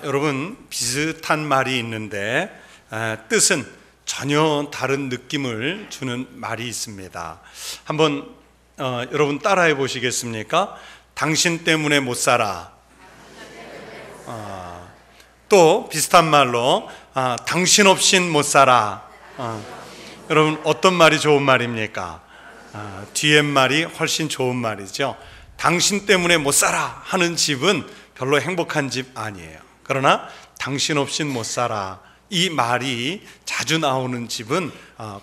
여러분 비슷한 말이 있는데 뜻은 전혀 다른 느낌을 주는 말이 있습니다. 한번 여러분 따라해 보시겠습니까? 당신 때문에 못 살아. 또 비슷한 말로 당신 없인 못 살아. 여러분 어떤 말이 좋은 말입니까? 뒤에 말이 훨씬 좋은 말이죠. 당신 때문에 못 살아 하는 집은 별로 행복한 집 아니에요. 그러나 당신 없인 못 살아 이 말이 자주 나오는 집은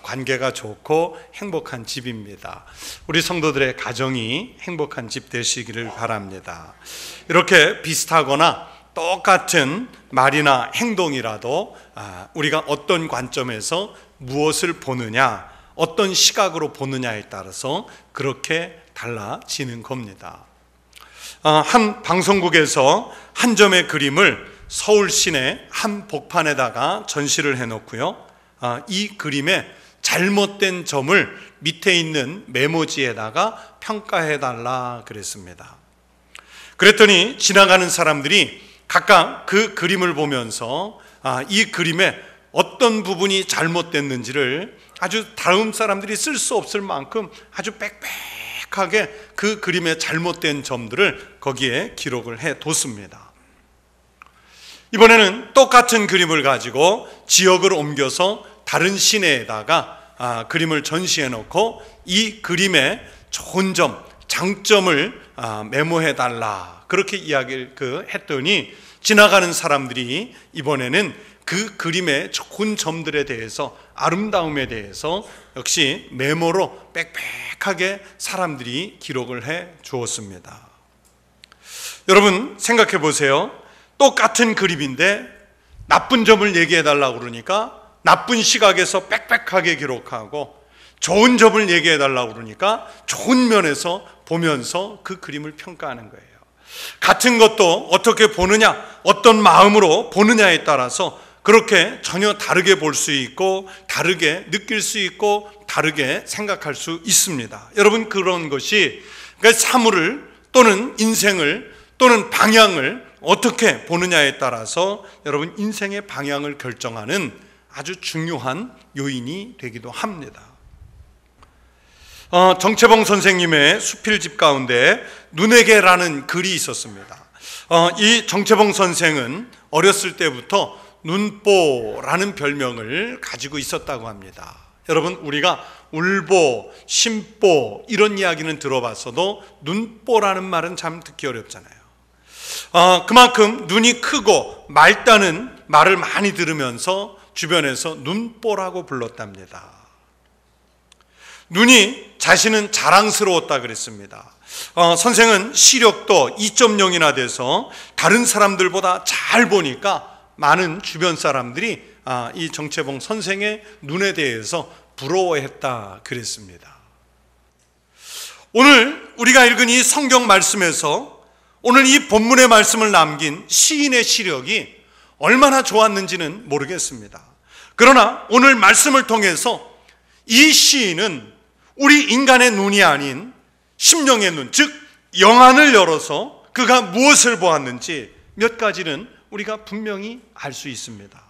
관계가 좋고 행복한 집입니다. 우리 성도들의 가정이 행복한 집 되시기를 바랍니다. 이렇게 비슷하거나 똑같은 말이나 행동이라도 우리가 어떤 관점에서 무엇을 보느냐, 어떤 시각으로 보느냐에 따라서 그렇게 달라지는 겁니다. 한 방송국에서 한 점의 그림을 서울 시내 한 복판에다가 전시를 해놓고요, 이 그림의 잘못된 점을 밑에 있는 메모지에다가 평가해달라 그랬습니다. 그랬더니 지나가는 사람들이 각각 그 그림을 보면서 이 그림의 어떤 부분이 잘못됐는지를 아주 다음 사람들이 쓸 수 없을 만큼 아주 빽빽하게 그 그림의 잘못된 점들을 거기에 기록을 해뒀습니다. 이번에는 똑같은 그림을 가지고 지역을 옮겨서 다른 시내에다가 그림을 전시해 놓고 이 그림의 좋은 점, 장점을 메모해 달라 그렇게 이야기를 했더니 지나가는 사람들이 이번에는 그 그림의 좋은 점들에 대해서, 아름다움에 대해서 역시 메모로 빽빽하게 사람들이 기록을 해 주었습니다. 여러분 생각해 보세요. 똑같은 그림인데 나쁜 점을 얘기해 달라고 그러니까 나쁜 시각에서 빽빽하게 기록하고, 좋은 점을 얘기해 달라고 그러니까 좋은 면에서 보면서 그 그림을 평가하는 거예요. 같은 것도 어떻게 보느냐, 어떤 마음으로 보느냐에 따라서 그렇게 전혀 다르게 볼 수 있고, 다르게 느낄 수 있고, 다르게 생각할 수 있습니다. 여러분 그런 것이 사물을 또는 인생을 또는 방향을 어떻게 보느냐에 따라서 여러분 인생의 방향을 결정하는 아주 중요한 요인이 되기도 합니다. 정채봉 선생님의 수필집 가운데 눈에게라는 글이 있었습니다. 이 정채봉 선생은 어렸을 때부터 눈보라는 별명을 가지고 있었다고 합니다. 여러분 우리가 울보, 심보 이런 이야기는 들어봤어도 눈보라는 말은 참 듣기 어렵잖아요. 그만큼 눈이 크고 맑다는 말을 많이 들으면서 주변에서 눈보라고 불렀답니다. 눈이 자신은 자랑스러웠다 그랬습니다. 선생은 시력도 2.0이나 돼서 다른 사람들보다 잘 보니까 많은 주변 사람들이 이 정채봉 선생의 눈에 대해서 부러워했다 그랬습니다. 오늘 우리가 읽은 이 성경 말씀에서 오늘 이 본문의 말씀을 남긴 시인의 시력이 얼마나 좋았는지는 모르겠습니다. 그러나 오늘 말씀을 통해서 이 시인은 우리 인간의 눈이 아닌 심령의 눈, 즉 영안을 열어서 그가 무엇을 보았는지 몇 가지는 우리가 분명히 알 수 있습니다.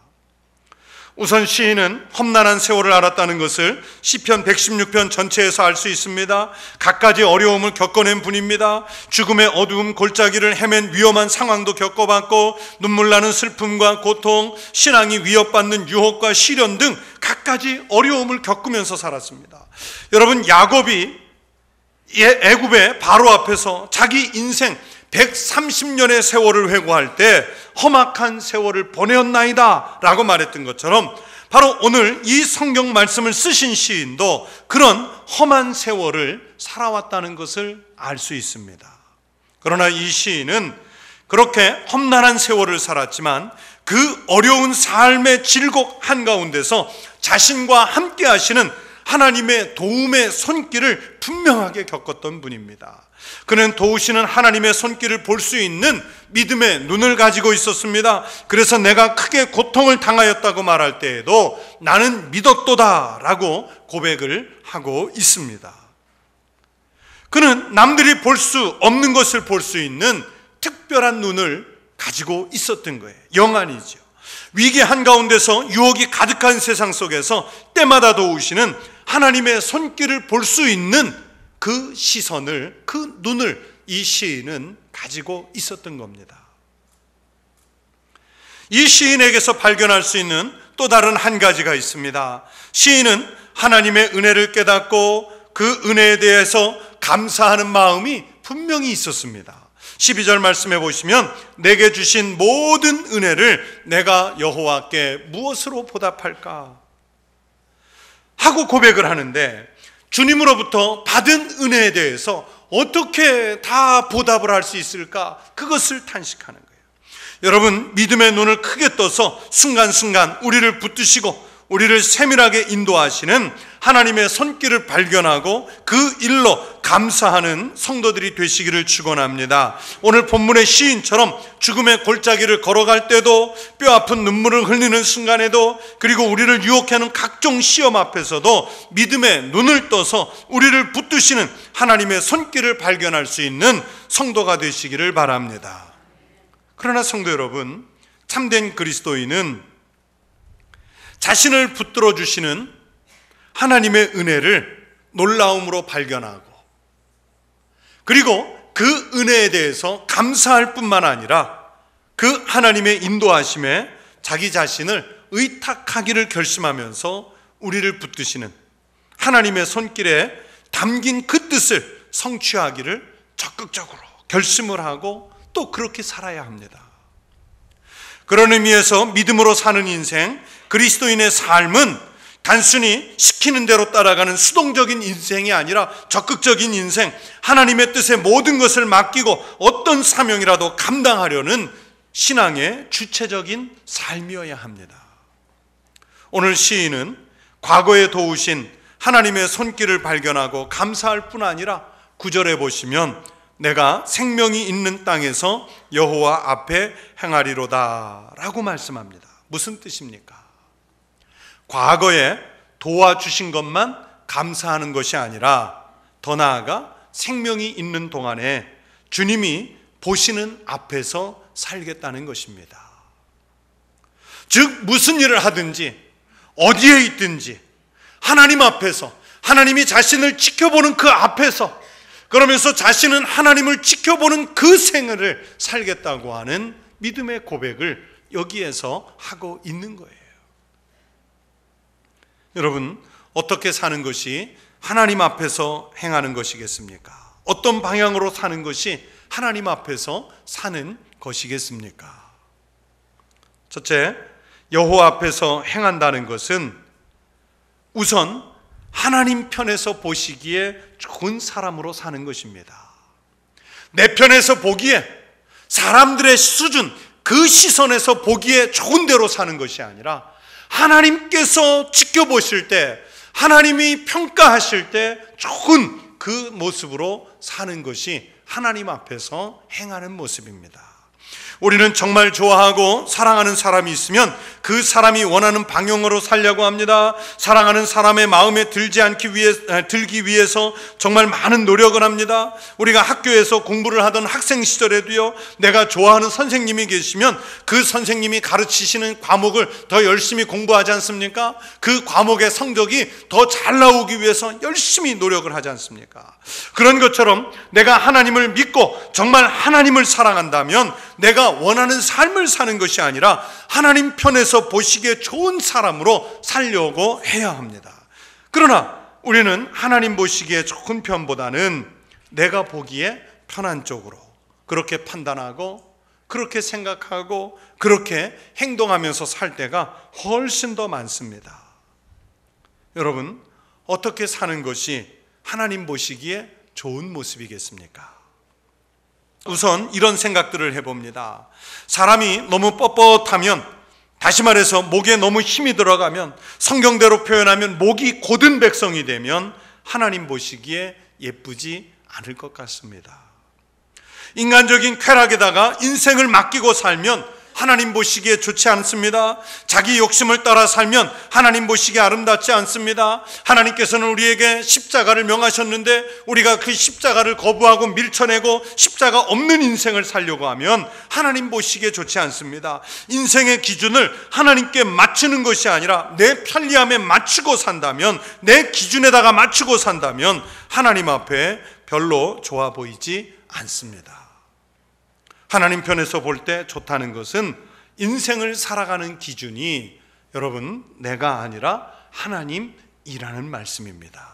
우선 시인은 험난한 세월을 알았다는 것을 시편 116편 전체에서 알 수 있습니다. 갖가지 어려움을 겪어낸 분입니다. 죽음의 어두움 골짜기를 헤맨 위험한 상황도 겪어봤고, 눈물 나는 슬픔과 고통, 신앙이 위협받는 유혹과 시련 등 갖가지 어려움을 겪으면서 살았습니다. 여러분 야곱이 애굽의 바로 앞에서 자기 인생 130년의 세월을 회고할 때 험악한 세월을 보내었나이다 라고 말했던 것처럼, 바로 오늘 이 성경 말씀을 쓰신 시인도 그런 험한 세월을 살아왔다는 것을 알 수 있습니다. 그러나 이 시인은 그렇게 험난한 세월을 살았지만 그 어려운 삶의 질곡 한가운데서 자신과 함께 하시는 하나님의 도움의 손길을 분명하게 겪었던 분입니다. 그는 도우시는 하나님의 손길을 볼 수 있는 믿음의 눈을 가지고 있었습니다. 그래서 내가 크게 고통을 당하였다고 말할 때에도 나는 믿었도다 라고 고백을 하고 있습니다. 그는 남들이 볼 수 없는 것을 볼 수 있는 특별한 눈을 가지고 있었던 거예요. 영안이죠. 위기 한가운데서 유혹이 가득한 세상 속에서 때마다 도우시는 하나님의 손길을 볼 수 있는 그 시선을, 그 눈을 이 시인은 가지고 있었던 겁니다. 이 시인에게서 발견할 수 있는 또 다른 한 가지가 있습니다. 시인은 하나님의 은혜를 깨닫고 그 은혜에 대해서 감사하는 마음이 분명히 있었습니다. 12절 말씀해 보시면 내게 주신 모든 은혜를 내가 여호와께 무엇으로 보답할까 하고 고백을 하는데, 주님으로부터 받은 은혜에 대해서 어떻게 다 보답을 할 수 있을까, 그것을 탄식하는 거예요. 여러분, 믿음의 눈을 크게 떠서 순간순간 우리를 붙드시고 우리를 세밀하게 인도하시는 하나님의 손길을 발견하고 그 일로 감사하는 성도들이 되시기를 축원합니다. 오늘 본문의 시인처럼 죽음의 골짜기를 걸어갈 때도, 뼈아픈 눈물을 흘리는 순간에도, 그리고 우리를 유혹하는 각종 시험 앞에서도 믿음의 눈을 떠서 우리를 붙드시는 하나님의 손길을 발견할 수 있는 성도가 되시기를 바랍니다. 그러나 성도 여러분, 참된 그리스도인은 자신을 붙들어 주시는 하나님의 은혜를 놀라움으로 발견하고, 그리고 그 은혜에 대해서 감사할 뿐만 아니라 그 하나님의 인도하심에 자기 자신을 의탁하기를 결심하면서 우리를 붙드시는 하나님의 손길에 담긴 그 뜻을 성취하기를 적극적으로 결심을 하고 또 그렇게 살아야 합니다. 그런 의미에서 믿음으로 사는 인생, 그리스도인의 삶은 단순히 시키는 대로 따라가는 수동적인 인생이 아니라 적극적인 인생, 하나님의 뜻에 모든 것을 맡기고 어떤 사명이라도 감당하려는 신앙의 주체적인 삶이어야 합니다. 오늘 시인은 과거에 도우신 하나님의 손길을 발견하고 감사할 뿐 아니라 9절에 보시면 내가 생명이 있는 땅에서 여호와 앞에 행하리로다 라고 말씀합니다. 무슨 뜻입니까? 과거에 도와주신 것만 감사하는 것이 아니라 더 나아가 생명이 있는 동안에 주님이 보시는 앞에서 살겠다는 것입니다. 즉 무슨 일을 하든지 어디에 있든지 하나님 앞에서, 하나님이 자신을 지켜보는 그 앞에서, 그러면서 자신은 하나님을 지켜보는 그 생애를 살겠다고 하는 믿음의 고백을 여기에서 하고 있는 거예요. 여러분, 어떻게 사는 것이 하나님 앞에서 행하는 것이겠습니까? 어떤 방향으로 사는 것이 하나님 앞에서 사는 것이겠습니까? 첫째, 여호와 앞에서 행한다는 것은 우선 하나님 편에서 보시기에 좋은 사람으로 사는 것입니다. 내 편에서 보기에, 사람들의 수준, 그 시선에서 보기에 좋은 대로 사는 것이 아니라 하나님께서 지켜보실 때, 하나님이 평가하실 때 좋은 그 모습으로 사는 것이 하나님 앞에서 행하는 모습입니다. 우리는 정말 좋아하고 사랑하는 사람이 있으면 그 사람이 원하는 방향으로 살려고 합니다. 사랑하는 사람의 마음에 들기 위해서 정말 많은 노력을 합니다. 우리가 학교에서 공부를 하던 학생 시절에도요, 내가 좋아하는 선생님이 계시면 그 선생님이 가르치시는 과목을 더 열심히 공부하지 않습니까? 그 과목의 성적이 더 잘 나오기 위해서 열심히 노력을 하지 않습니까? 그런 것처럼 내가 하나님을 믿고 정말 하나님을 사랑한다면 내가 원하는 삶을 사는 것이 아니라 하나님 편에서 보시기에 좋은 사람으로 살려고 해야 합니다. 그러나 우리는 하나님 보시기에 좋은 편보다는 내가 보기에 편한 쪽으로 그렇게 판단하고 그렇게 생각하고 그렇게 행동하면서 살 때가 훨씬 더 많습니다. 여러분, 어떻게 사는 것이 하나님 보시기에 좋은 모습이겠습니까? 우선 이런 생각들을 해봅니다. 사람이 너무 뻣뻣하면, 다시 말해서 목에 너무 힘이 들어가면, 성경대로 표현하면 목이 곧은 백성이 되면 하나님 보시기에 예쁘지 않을 것 같습니다. 인간적인 쾌락에다가 인생을 맡기고 살면 하나님 보시기에 좋지 않습니다. 자기 욕심을 따라 살면 하나님 보시기에 아름답지 않습니다. 하나님께서는 우리에게 십자가를 명하셨는데 우리가 그 십자가를 거부하고 밀쳐내고 십자가 없는 인생을 살려고 하면 하나님 보시기에 좋지 않습니다. 인생의 기준을 하나님께 맞추는 것이 아니라 내 편리함에 맞추고 산다면, 내 기준에다가 맞추고 산다면 하나님 앞에 별로 좋아 보이지 않습니다. 하나님 편에서 볼 때 좋다는 것은 인생을 살아가는 기준이 여러분 내가 아니라 하나님이라는 말씀입니다.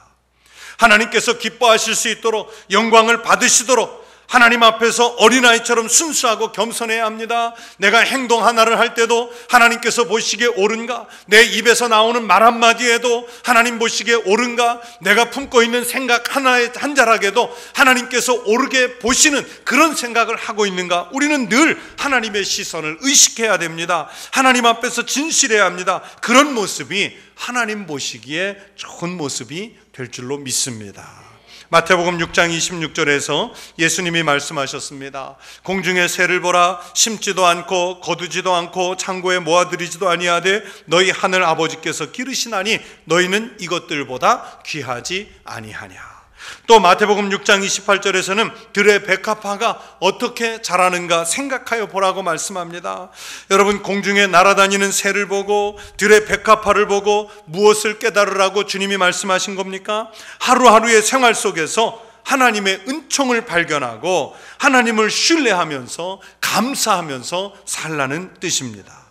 하나님께서 기뻐하실 수 있도록, 영광을 받으시도록 하나님 앞에서 어린아이처럼 순수하고 겸손해야 합니다. 내가 행동 하나를 할 때도 하나님께서 보시기에 옳은가? 내 입에서 나오는 말 한마디에도 하나님 보시기에 옳은가? 내가 품고 있는 생각 하나에 한 자락에도 하나님께서 옳게 보시는 그런 생각을 하고 있는가? 우리는 늘 하나님의 시선을 의식해야 됩니다. 하나님 앞에서 진실해야 합니다. 그런 모습이 하나님 보시기에 좋은 모습이 될 줄로 믿습니다. 마태복음 6장 26절에서 예수님이 말씀하셨습니다. 공중의 새를 보라. 심지도 않고 거두지도 않고 창고에 모아들이지도 아니하되 너희 하늘 아버지께서 기르시나니 너희는 이것들보다 귀하지 아니하냐. 또 마태복음 6장 28절에서는 들의 백합화가 어떻게 자라는가 생각하여 보라고 말씀합니다. 여러분, 공중에 날아다니는 새를 보고 들의 백합화를 보고 무엇을 깨달으라고 주님이 말씀하신 겁니까? 하루하루의 생활 속에서 하나님의 은총을 발견하고 하나님을 신뢰하면서 감사하면서 살라는 뜻입니다.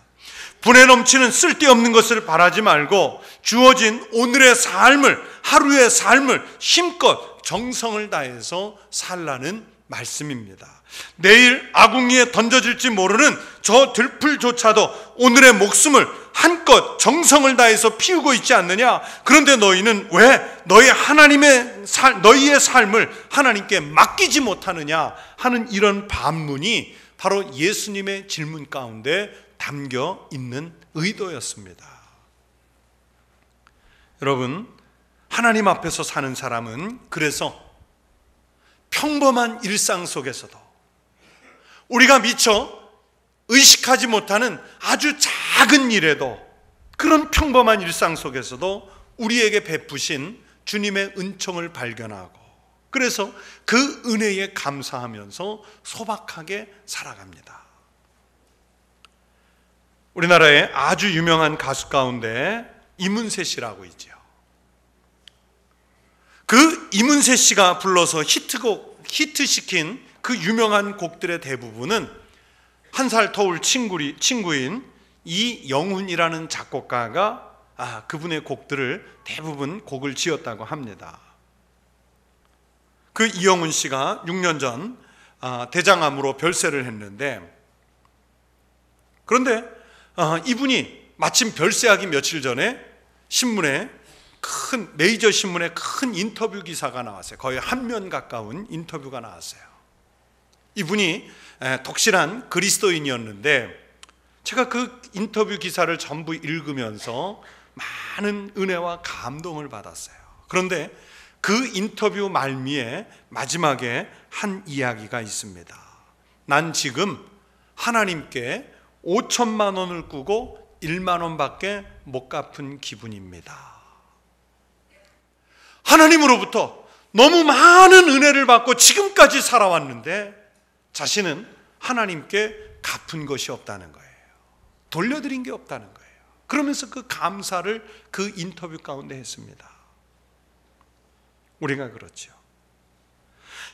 분에 넘치는 쓸데없는 것을 바라지 말고 주어진 오늘의 삶을, 하루의 삶을 힘껏 정성을 다해서 살라는 말씀입니다. 내일 아궁이에 던져질지 모르는 저 들풀조차도 오늘의 목숨을 한껏 정성을 다해서 피우고 있지 않느냐? 그런데 너희는 왜 너희의 삶을 하나님께 맡기지 못하느냐 하는 이런 반문이 바로 예수님의 질문 가운데 담겨 있는 의도였습니다. 여러분, 하나님 앞에서 사는 사람은 그래서 평범한 일상 속에서도 우리가 미처 의식하지 못하는 아주 작은 일에도, 그런 평범한 일상 속에서도 우리에게 베푸신 주님의 은총을 발견하고, 그래서 그 은혜에 감사하면서 소박하게 살아갑니다. 우리나라에 아주 유명한 가수 가운데 이문세 씨라고 있죠. 그 이문세 씨가 불러서 히트시킨 그 유명한 곡들의 대부분은 한 살 터울 친구인 이영훈이라는 작곡가가 그분의 곡들을 대부분 곡을 지었다고 합니다. 그 이영훈 씨가 6년 전 대장암으로 별세를 했는데, 그런데 이분이 마침 별세하기 며칠 전에 메이저 신문에 큰 인터뷰 기사가 나왔어요. 거의 한면 가까운 인터뷰가 나왔어요. 이분이 독실한 그리스도인이었는데 제가 그 인터뷰 기사를 전부 읽으면서 많은 은혜와 감동을 받았어요. 그런데 그 인터뷰 말미에 마지막에 한 이야기가 있습니다. 난 지금 하나님께 5천만 원을 꾸고 1만 원밖에 못 갚은 기분입니다. 하나님으로부터 너무 많은 은혜를 받고 지금까지 살아왔는데 자신은 하나님께 갚은 것이 없다는 거예요. 돌려드린 게 없다는 거예요. 그러면서 그 감사를 그 인터뷰 가운데 했습니다. 우리가 그렇죠.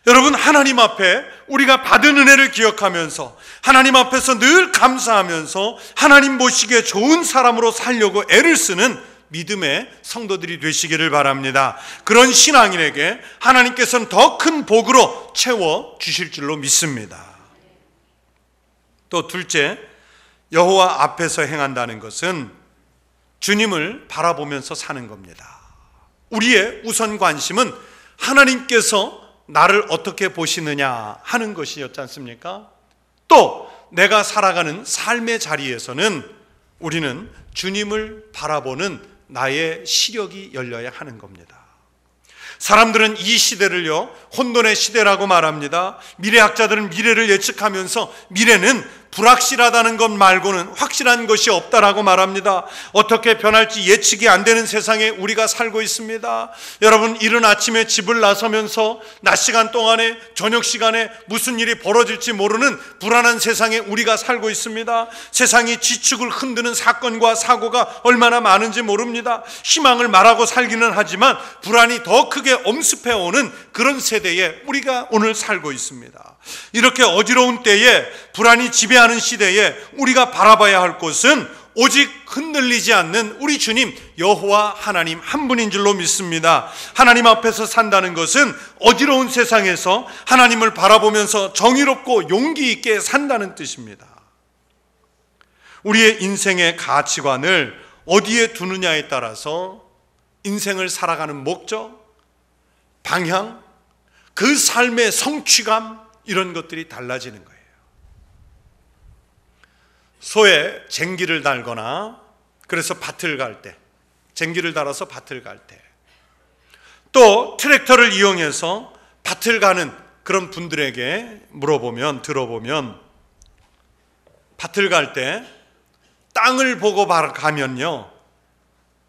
여러분, 하나님 앞에 우리가 받은 은혜를 기억하면서 하나님 앞에서 늘 감사하면서 하나님 보시기에 좋은 사람으로 살려고 애를 쓰는 믿음의 성도들이 되시기를 바랍니다. 그런 신앙인에게 하나님께서는 더 큰 복으로 채워주실 줄로 믿습니다. 또 둘째, 여호와 앞에서 행한다는 것은 주님을 바라보면서 사는 겁니다. 우리의 우선 관심은 하나님께서 나를 어떻게 보시느냐 하는 것이었지 않습니까? 또 내가 살아가는 삶의 자리에서는 우리는 주님을 바라보는 나의 시력이 열려야 하는 겁니다. 사람들은 이 시대를요 혼돈의 시대라고 말합니다. 미래학자들은 미래를 예측하면서 미래는 불확실하다는 것 말고는 확실한 것이 없다라고 말합니다. 어떻게 변할지 예측이 안 되는 세상에 우리가 살고 있습니다. 여러분, 이른 아침에 집을 나서면서 낮 시간 동안에 저녁 시간에 무슨 일이 벌어질지 모르는 불안한 세상에 우리가 살고 있습니다. 세상이 지축을 흔드는 사건과 사고가 얼마나 많은지 모릅니다. 희망을 말하고 살기는 하지만 불안이 더 크게 엄습해오는 그런 세대에 우리가 오늘 살고 있습니다. 이렇게 어지러운 때에, 불안이 지배하는 시대에 우리가 바라봐야 할 것은 오직 흔들리지 않는 우리 주님 여호와 하나님 한 분인 줄로 믿습니다. 하나님 앞에서 산다는 것은 어지러운 세상에서 하나님을 바라보면서 정의롭고 용기 있게 산다는 뜻입니다. 우리의 인생의 가치관을 어디에 두느냐에 따라서 인생을 살아가는 목적, 방향, 그 삶의 성취감, 이런 것들이 달라지는 거예요. 소에 쟁기를 달거나, 그래서 밭을 갈 때, 쟁기를 달아서 밭을 갈 때, 또 트랙터를 이용해서 밭을 가는 그런 분들에게 들어보면 밭을 갈 때 땅을 보고 가면요,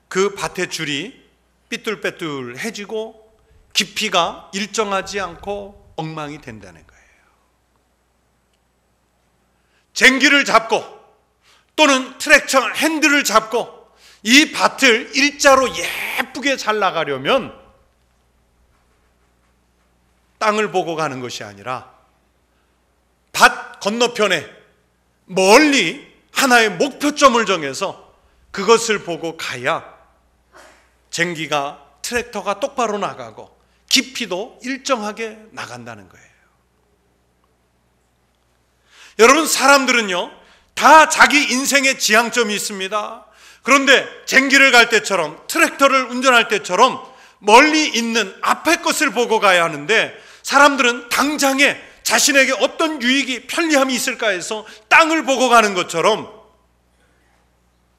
그 밭의 줄이 삐뚤빼뚤해지고 깊이가 일정하지 않고 엉망이 된다는 거예요. 쟁기를 잡고 또는 트랙터 핸들을 잡고 이 밭을 일자로 예쁘게 잘 나가려면 땅을 보고 가는 것이 아니라 밭 건너편에 멀리 하나의 목표점을 정해서 그것을 보고 가야 쟁기가, 트랙터가 똑바로 나가고 깊이도 일정하게 나간다는 거예요. 여러분, 사람들은요 다 자기 인생의 지향점이 있습니다. 그런데 쟁기를 갈 때처럼, 트랙터를 운전할 때처럼 멀리 있는 앞의 것을 보고 가야 하는데, 사람들은 당장에 자신에게 어떤 유익이, 편리함이 있을까 해서 땅을 보고 가는 것처럼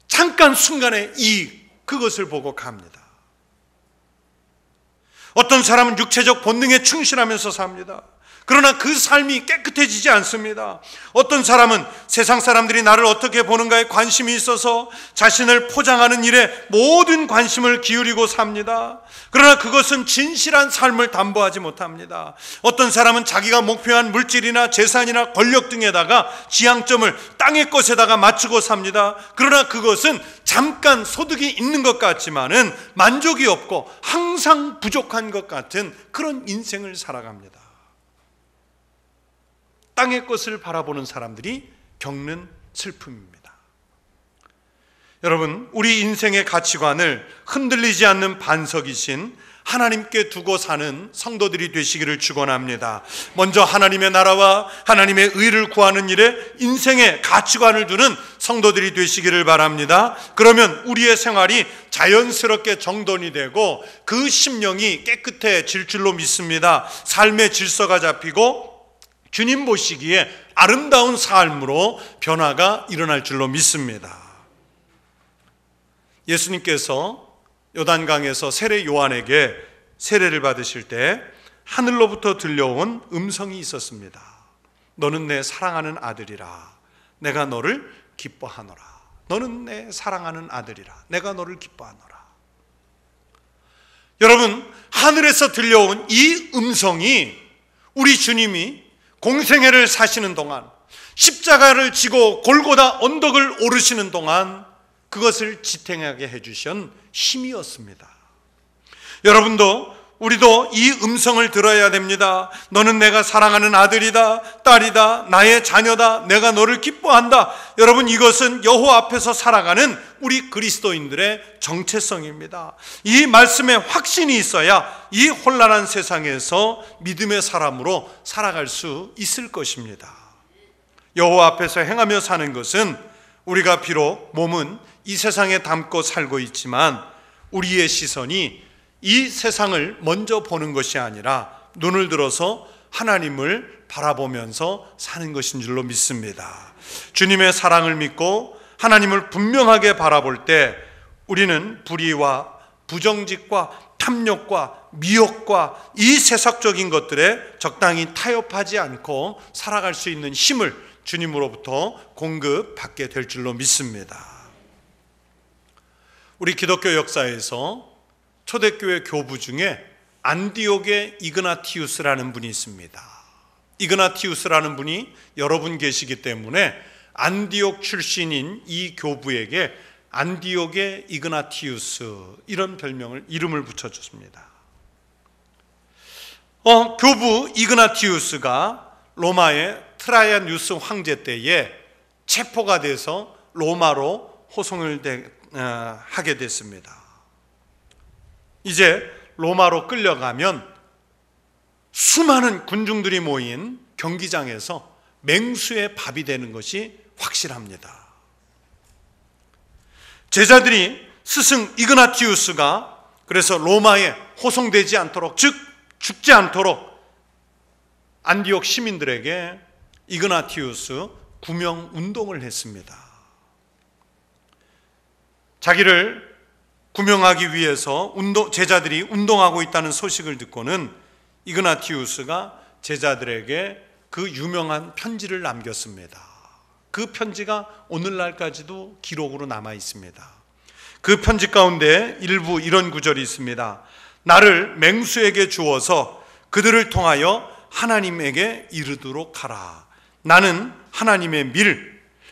잠깐 순간의 이익, 그것을 보고 갑니다. 어떤 사람은 육체적 본능에 충실하면서 삽니다. 그러나 그 삶이 깨끗해지지 않습니다. 어떤 사람은 세상 사람들이 나를 어떻게 보는가에 관심이 있어서 자신을 포장하는 일에 모든 관심을 기울이고 삽니다. 그러나 그것은 진실한 삶을 담보하지 못합니다. 어떤 사람은 자기가 목표한 물질이나 재산이나 권력 등에다가 지향점을 땅의 것에다가 맞추고 삽니다. 그러나 그것은 잠깐 소득이 있는 것 같지만은 만족이 없고 항상 부족한 것 같은 그런 인생을 살아갑니다. 땅의 것을 바라보는 사람들이 겪는 슬픔입니다. 여러분, 우리 인생의 가치관을 흔들리지 않는 반석이신 하나님께 두고 사는 성도들이 되시기를 축원합니다. 먼저 하나님의 나라와 하나님의 의를 구하는 일에 인생의 가치관을 두는 성도들이 되시기를 바랍니다. 그러면 우리의 생활이 자연스럽게 정돈이 되고 그 심령이 깨끗해질 줄로 믿습니다. 삶의 질서가 잡히고 주님 보시기에 아름다운 삶으로 변화가 일어날 줄로 믿습니다. 예수님께서 요단강에서 세례 요한에게 세례를 받으실 때 하늘로부터 들려온 음성이 있었습니다. 너는 내 사랑하는 아들이라, 내가 너를 기뻐하노라. 너는 내 사랑하는 아들이라, 내가 너를 기뻐하노라. 여러분, 하늘에서 들려온 이 음성이 우리 주님이 공생애를 사시는 동안, 십자가를 지고 골고다 언덕을 오르시는 동안 그것을 지탱하게 해주신 힘이었습니다. 여러분도, 우리도 이 음성을 들어야 됩니다. 너는 내가 사랑하는 아들이다, 딸이다, 나의 자녀다, 내가 너를 기뻐한다. 여러분, 이것은 여호와 앞에서 살아가는 우리 그리스도인들의 정체성입니다. 이 말씀에 확신이 있어야 이 혼란한 세상에서 믿음의 사람으로 살아갈 수 있을 것입니다. 여호와 앞에서 행하며 사는 것은, 우리가 비록 몸은 이 세상에 담고 살고 있지만 우리의 시선이 이 세상을 먼저 보는 것이 아니라 눈을 들어서 하나님을 바라보면서 사는 것인 줄로 믿습니다. 주님의 사랑을 믿고 하나님을 분명하게 바라볼 때 우리는 불의와 부정직과 탐욕과 미혹과 이 세상적인 것들에 적당히 타협하지 않고 살아갈 수 있는 힘을 주님으로부터 공급받게 될 줄로 믿습니다. 우리 기독교 역사에서 초대교회 교부 중에 안디옥의 이그나티우스라는 분이 있습니다. 이그나티우스라는 분이 여러 분 계시기 때문에 안디옥 출신인 이 교부에게 안디옥의 이그나티우스 이런 이름을 붙여줬습니다. 교부 이그나티우스가 로마의 트라이아누스 황제 때에 체포가 돼서 로마로 호송을 하게 됐습니다. 이제 로마로 끌려가면 수많은 군중들이 모인 경기장에서 맹수의 밥이 되는 것이 확실합니다. 제자들이 스승 이그나티우스가 그래서 로마에 호송되지 않도록, 즉 죽지 않도록 안디옥 시민들에게 이그나티우스 구명 운동을 했습니다. 자기를 구명하기 위해서 제자들이 운동하고 있다는 소식을 듣고는 이그나티우스가 제자들에게 그 유명한 편지를 남겼습니다. 그 편지가 오늘날까지도 기록으로 남아 있습니다. 그 편지 가운데 일부 이런 구절이 있습니다. 나를 맹수에게 주어서 그들을 통하여 하나님에게 이르도록 하라. 나는 하나님의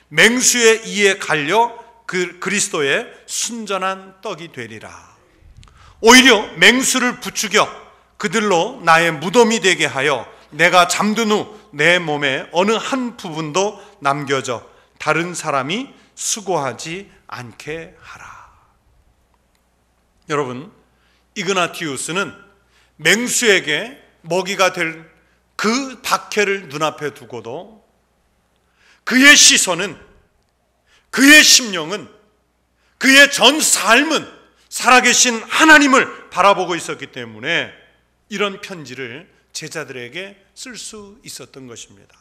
맹수의 이에 갈려 그리스도의 순전한 떡이 되리라. 오히려 맹수를 부추겨 그들로 나의 무덤이 되게 하여 내가 잠든 후 내 몸의 어느 한 부분도 남겨져 다른 사람이 수고하지 않게 하라. 여러분, 이그나티우스는 맹수에게 먹이가 될 그 박해를 눈앞에 두고도 그의 시선은, 그의 심령은, 그의 전 삶은 살아계신 하나님을 바라보고 있었기 때문에 이런 편지를 제자들에게 쓸 수 있었던 것입니다.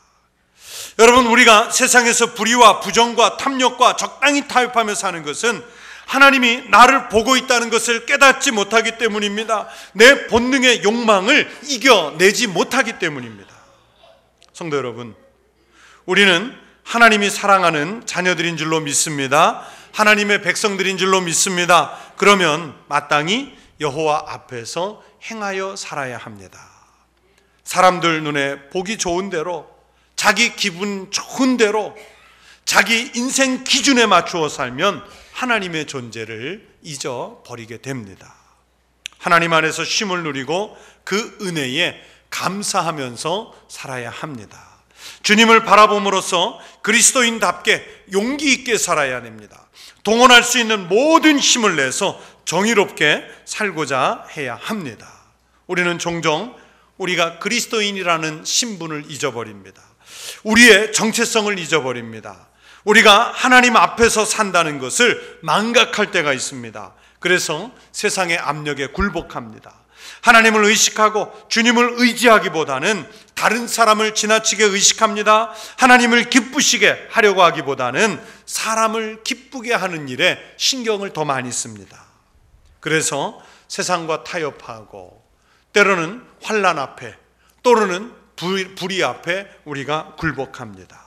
여러분, 우리가 세상에서 불의와 부정과 탐욕과 적당히 타협하며 사는 것은 하나님이 나를 보고 있다는 것을 깨닫지 못하기 때문입니다. 내 본능의 욕망을 이겨내지 못하기 때문입니다. 성도 여러분, 우리는 하나님이 사랑하는 자녀들인 줄로 믿습니다. 하나님의 백성들인 줄로 믿습니다. 그러면 마땅히 여호와 앞에서 행하여 살아야 합니다. 사람들 눈에 보기 좋은 대로, 자기 기분 좋은 대로, 자기 인생 기준에 맞추어 살면 하나님의 존재를 잊어버리게 됩니다. 하나님 안에서 쉼을 누리고 그 은혜에 감사하면서 살아야 합니다. 주님을 바라봄으로써 그리스도인답게 용기 있게 살아야 됩니다. 동원할 수 있는 모든 힘을 내서 정의롭게 살고자 해야 합니다. 우리는 종종 우리가 그리스도인이라는 신분을 잊어버립니다. 우리의 정체성을 잊어버립니다. 우리가 하나님 앞에서 산다는 것을 망각할 때가 있습니다. 그래서 세상의 압력에 굴복합니다. 하나님을 의식하고 주님을 의지하기보다는 다른 사람을 지나치게 의식합니다. 하나님을 기쁘시게 하려고 하기보다는 사람을 기쁘게 하는 일에 신경을 더 많이 씁니다. 그래서 세상과 타협하고 때로는 환난 앞에, 또는 불의 앞에 우리가 굴복합니다.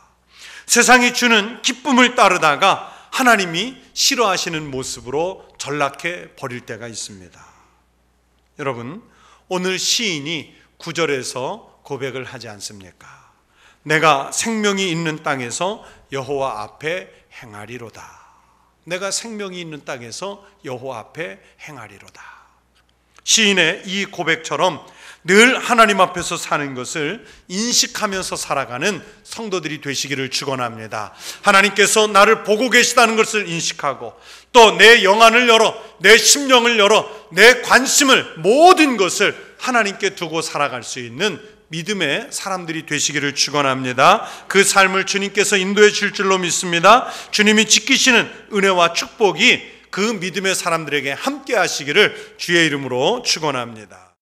세상이 주는 기쁨을 따르다가 하나님이 싫어하시는 모습으로 전락해 버릴 때가 있습니다. 여러분, 오늘 시인이 9절에서 고백을 하지 않습니까? 내가 생명이 있는 땅에서 여호와 앞에 행하리로다. 내가 생명이 있는 땅에서 여호와 앞에 행하리로다. 시인의 이 고백처럼 늘 하나님 앞에서 사는 것을 인식하면서 살아가는 성도들이 되시기를 축원합니다. 하나님께서 나를 보고 계시다는 것을 인식하고 또 내 영안을 열어, 내 심령을 열어, 내 관심을, 모든 것을 하나님께 두고 살아갈 수 있는 믿음의 사람들이 되시기를 축원합니다. 그 삶을 주님께서 인도해 줄 줄로 믿습니다. 주님이 지키시는 은혜와 축복이 그 믿음의 사람들에게 함께 하시기를 주의 이름으로 축원합니다.